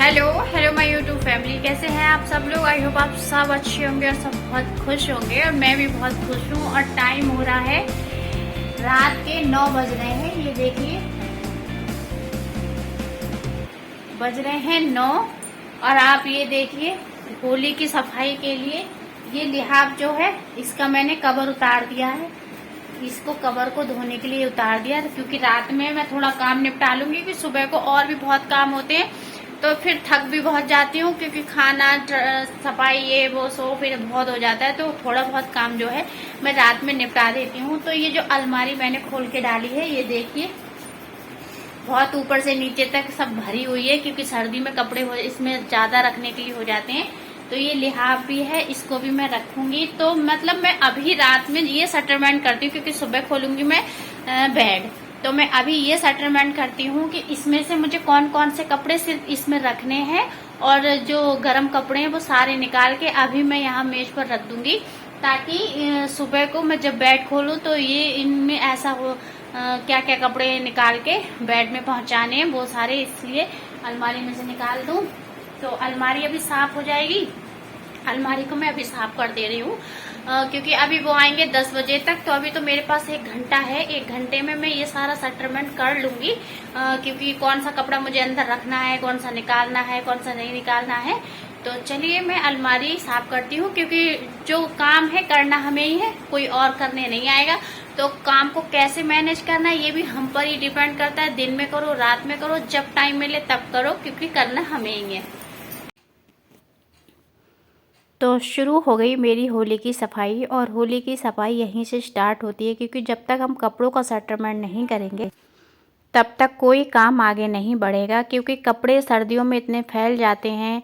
Hello hello my YouTube family, कैसे हैं आप सब लोग। आई होप आप सब अच्छे होंगे और सब बहुत खुश होंगे और मैं भी बहुत खुश हूँ। और टाइम हो रहा है रात के 9 बज रहे हैं। ये देखिए बज रहे हैं 9। और आप ये देखिए होली की सफाई के लिए ये लिहाफ जो है इसका मैंने कवर उतार दिया है। इसको कवर को धोने के लिए उतार दिया क्योंकि रात में मैं थोड़ा काम निपटा लूंगी कि सुबह को और भी बहुत काम होते हैं तो फिर थक भी बहुत जाती हूँ क्योंकि खाना सफाई ये वो सो फिर बहुत हो जाता है। तो थोड़ा बहुत काम जो है मैं रात में निपटा देती हूँ। तो ये जो अलमारी मैंने खोल के डाली है ये देखिए बहुत ऊपर से नीचे तक सब भरी हुई है क्योंकि सर्दी में कपड़े इसमें ज्यादा रखने के लिए हो जाते हैं। तो ये लिहाफ भी है, इसको भी मैं रखूंगी। तो मतलब मैं अभी रात में ये सेटलमेंट करती हूँ क्योंकि सुबह खोलूंगी मैं बेड। तो मैं अभी ये सेटलमेंट करती हूँ कि इसमें से मुझे कौन कौन से कपड़े सिर्फ इसमें रखने हैं और जो गर्म कपड़े हैं वो सारे निकाल के अभी मैं यहाँ मेज पर रख दूंगी ताकि सुबह को मैं जब बेड खोलूँ तो ये इनमें ऐसा हो क्या क्या कपड़े निकाल के बेड में पहुंचाने हैं वो सारे, इसलिए अलमारी में से निकाल दूं। तो अलमारी अभी साफ हो जाएगी। अलमारी को मैं अभी साफ कर दे रही हूँ क्योंकि अभी वो आएंगे 10 बजे तक। तो अभी तो मेरे पास 1 घंटा है, 1 घंटे में मैं ये सारा सेटलमेंट कर लूंगी क्योंकि कौन सा कपड़ा मुझे अंदर रखना है, कौन सा निकालना है, कौन सा नहीं निकालना है। तो चलिए मैं अलमारी साफ करती हूँ क्योंकि जो काम है करना हमें ही है, कोई और करने नहीं आएगा। तो काम को कैसे मैनेज करना है ये भी हम पर ही डिपेंड करता है। दिन में करो, रात में करो, जब टाइम मिले तब करो क्योंकि करना हमें ही है। तो शुरू हो गई मेरी होली की सफाई और होली की सफाई यहीं से स्टार्ट होती है क्योंकि जब तक हम कपड़ों का सेटलमेंट नहीं करेंगे तब तक कोई काम आगे नहीं बढ़ेगा। क्योंकि कपड़े सर्दियों में इतने फैल जाते हैं,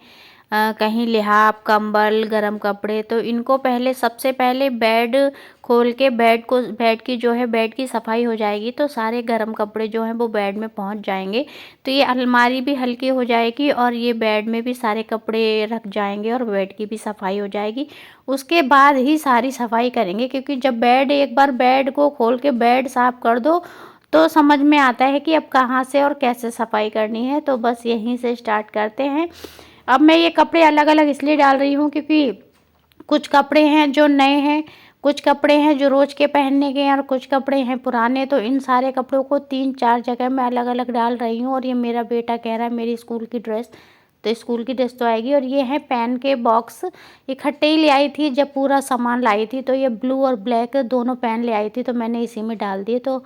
कहीं लिहाफ, कंबल, गरम कपड़े। तो इनको पहले सबसे पहले बेड खोल के बेड की जो है बेड की सफाई हो जाएगी तो सारे गरम कपड़े जो हैं वो बेड में पहुंच जाएंगे। तो ये अलमारी भी हल्की हो जाएगी और ये बेड में भी सारे कपड़े रख जाएंगे और बेड की भी सफाई हो जाएगी। उसके बाद ही सारी सफाई करेंगे क्योंकि जब एक बार बेड को खोल के बेड साफ कर दो तो समझ में आता है कि अब कहाँ से और कैसे सफाई करनी है। तो बस यहीं से स्टार्ट करते हैं। अब मैं ये कपड़े अलग अलग इसलिए डाल रही हूँ क्योंकि कुछ कपड़े हैं जो नए हैं, कुछ कपड़े हैं जो रोज के पहनने के हैं और कुछ कपड़े हैं पुराने। तो इन सारे कपड़ों को 3-4 जगह मैं अलग अलग डाल रही हूँ। और ये मेरा बेटा कह रहा है मेरी स्कूल की ड्रेस, तो स्कूल की ड्रेस तो आएगी। और ये है पेन के बॉक्स, इकट्ठे ही ले आई थी जब पूरा सामान लाई थी। तो ये ब्लू और ब्लैक दोनों पेन ले आई थी तो मैंने इसी में डाल दिए। तो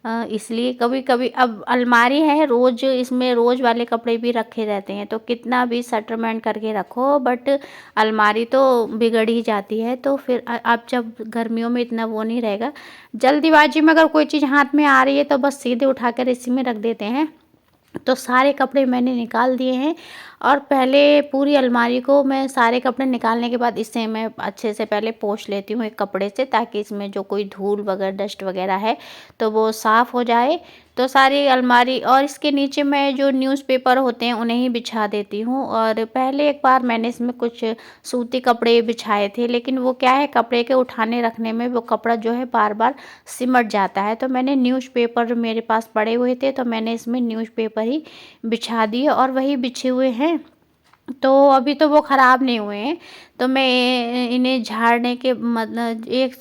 इसलिए कभी कभी अब अलमारी है रोज, इसमें रोज वाले कपड़े भी रखे रहते हैं। तो कितना भी सेटलमेंट करके रखो बट अलमारी तो बिगड़ ही जाती है। तो फिर अब जब गर्मियों में इतना वो नहीं रहेगा, जल्दीबाजी में अगर कोई चीज़ हाथ में आ रही है तो बस सीधे उठाकर इसी में रख देते हैं। तो सारे कपड़े मैंने निकाल दिए हैं और पहले पूरी अलमारी को मैं सारे कपड़े निकालने के बाद इसे मैं अच्छे से पहले पोंछ लेती हूँ एक कपड़े से ताकि इसमें जो कोई धूल वगैरह डस्ट वगैरह है तो वो साफ़ हो जाए। तो सारी अलमारी और इसके नीचे मैं जो न्यूज़पेपर होते हैं उन्हें ही बिछा देती हूँ। और पहले एक बार मैंने इसमें कुछ सूती कपड़े बिछाए थे लेकिन वो क्या है कपड़े के उठाने रखने में वो कपड़ा जो है बार बार सिमट जाता है। तो मैंने न्यूज़पेपर जो मेरे पास पड़े हुए थे तो मैंने इसमें न्यूज़पेपर ही बिछा दिए और वही बिछे हुए हैं। तो अभी तो वो ख़राब नहीं हुए हैं। तो मैं इन्हें झाड़ने के मतलब एक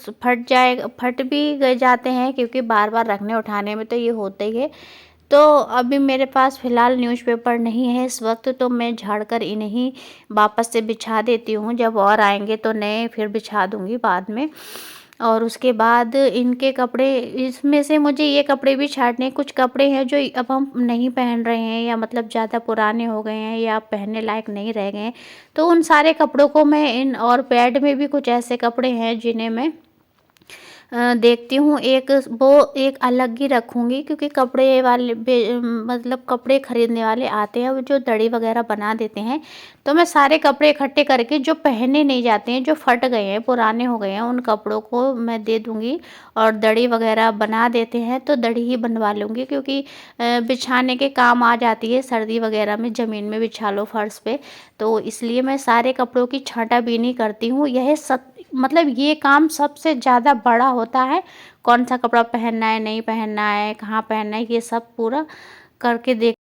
फट भी गए जाते हैं क्योंकि बार बार रखने उठाने में तो ये होता ही है। तो अभी मेरे पास फ़िलहाल न्यूज़पेपर नहीं है इस वक्त, तो मैं झाड़कर इन्हें ही वापस से बिछा देती हूँ। जब और आएंगे तो नए फिर बिछा दूँगी बाद में। और उसके बाद इनके कपड़े, इसमें से मुझे ये कपड़े भी छाँटने, कुछ कपड़े हैं जो अब हम नहीं पहन रहे हैं या मतलब ज़्यादा पुराने हो गए हैं या पहनने लायक नहीं रह गए हैं। तो उन सारे कपड़ों को मैं इन, और बेड में भी कुछ ऐसे कपड़े हैं जिन्हें मैं देखती हूँ एक अलग ही रखूँगी क्योंकि कपड़े वाले मतलब कपड़े ख़रीदने वाले आते हैं वो जो दड़ी वगैरह बना देते हैं। तो मैं सारे कपड़े इकट्ठे करके जो पहने नहीं जाते हैं, जो फट गए हैं, पुराने हो गए हैं, उन कपड़ों को मैं दे दूँगी। और दड़ी वगैरह बना देते हैं तो दड़ी ही बनवा लूँगी क्योंकि बिछाने के काम आ जाती है सर्दी वगैरह में, ज़मीन में बिछा लो फर्श पे। तो इसलिए मैं सारे कपड़ों की छांटाबीनी करती हूँ। यह सब मतलब ये काम सबसे ज़्यादा बड़ा होता है, कौन सा कपड़ा पहनना है, नहीं पहनना है, कहाँ पहनना है, ये सब पूरा करके देख।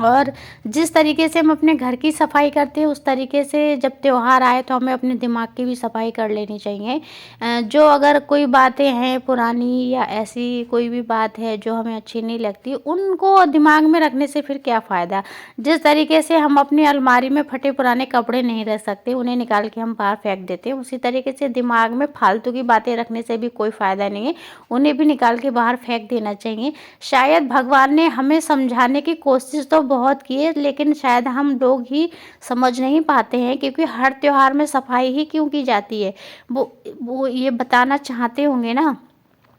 और जिस तरीके से हम अपने घर की सफाई करते हैं उस तरीके से जब त्योहार आए तो हमें अपने दिमाग की भी सफाई कर लेनी चाहिए। जो अगर कोई बातें हैं पुरानी या ऐसी कोई भी बात है जो हमें अच्छी नहीं लगती, उनको दिमाग में रखने से फिर क्या फ़ायदा। जिस तरीके से हम अपनी अलमारी में फटे पुराने कपड़े नहीं रख सकते, उन्हें निकाल के हम बाहर फेंक देते हैं, उसी तरीके से दिमाग में फालतू की बातें रखने से भी कोई फ़ायदा नहीं है, उन्हें भी निकाल के बाहर फेंक देना चाहिए। शायद भगवान ने हमें समझाने की कोशिश तो बहुत की है, लेकिन शायद हम लोग ही समझ नहीं पाते हैं, क्योंकि हर त्योहार में सफाई ही क्यों की जाती है, वो ये बताना चाहते होंगे ना,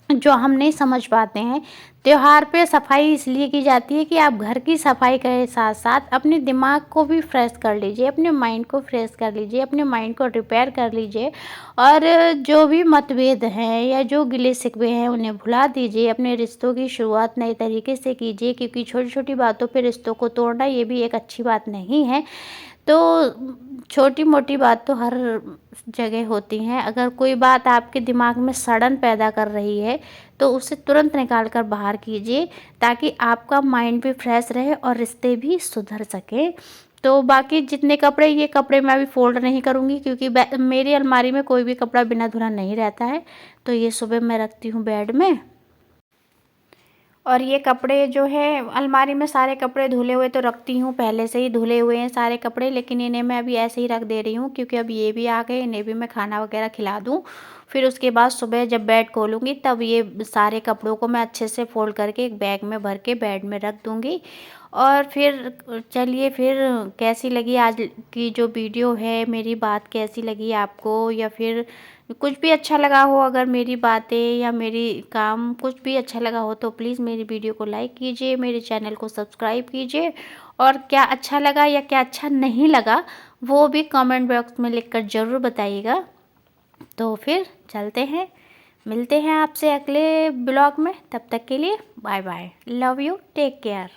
जो हम नहीं समझ पाते हैं। त्योहार पे सफाई इसलिए की जाती है कि आप घर की सफाई के साथ साथ अपने दिमाग को भी फ्रेश कर लीजिए, अपने माइंड को फ्रेश कर लीजिए, अपने माइंड को रिपेयर कर लीजिए, और जो भी मतभेद हैं या जो गिले शिकवे हैं उन्हें भुला दीजिए। अपने रिश्तों की शुरुआत नए तरीके से कीजिए, क्योंकि छोटी छोटी बातों पे रिश्तों को तोड़ना ये भी एक अच्छी बात नहीं है। तो छोटी मोटी बात तो हर जगह होती हैं। अगर कोई बात आपके दिमाग में सड़न पैदा कर रही है तो उसे तुरंत निकाल कर बाहर कीजिए, ताकि आपका माइंड भी फ्रेश रहे और रिश्ते भी सुधर सकें। तो बाकी जितने कपड़े, ये कपड़े मैं अभी फोल्ड नहीं करूँगी, क्योंकि मेरी अलमारी में कोई भी कपड़ा बिना धुला नहीं रहता है। तो ये सुबह मैं रखती हूँ बेड में, और ये कपड़े जो है अलमारी में सारे कपड़े धुले हुए तो रखती हूँ, पहले से ही धुले हुए हैं सारे कपड़े, लेकिन इन्हें मैं अभी ऐसे ही रख दे रही हूँ, क्योंकि अब ये भी आ गए, इन्हें भी मैं खाना वगैरह खिला दूँ। फिर उसके बाद सुबह जब बेड खोलूँगी तब ये सारे कपड़ों को मैं अच्छे से फोल्ड करके एक बैग में भर के बेड में रख दूँगी। और फिर चलिए, फिर कैसी लगी आज की जो वीडियो है, मेरी बात कैसी लगी आपको, या फिर कुछ भी अच्छा लगा हो, अगर मेरी बातें या मेरी काम कुछ भी अच्छा लगा हो तो प्लीज़ मेरी वीडियो को लाइक कीजिए, मेरे चैनल को सब्सक्राइब कीजिए, और क्या अच्छा लगा या क्या अच्छा नहीं लगा वो भी कमेंट बॉक्स में लिखकर ज़रूर बताइएगा। तो फिर चलते हैं, मिलते हैं आपसे अगले ब्लॉग में, तब तक के लिए bye bye, love you, take care.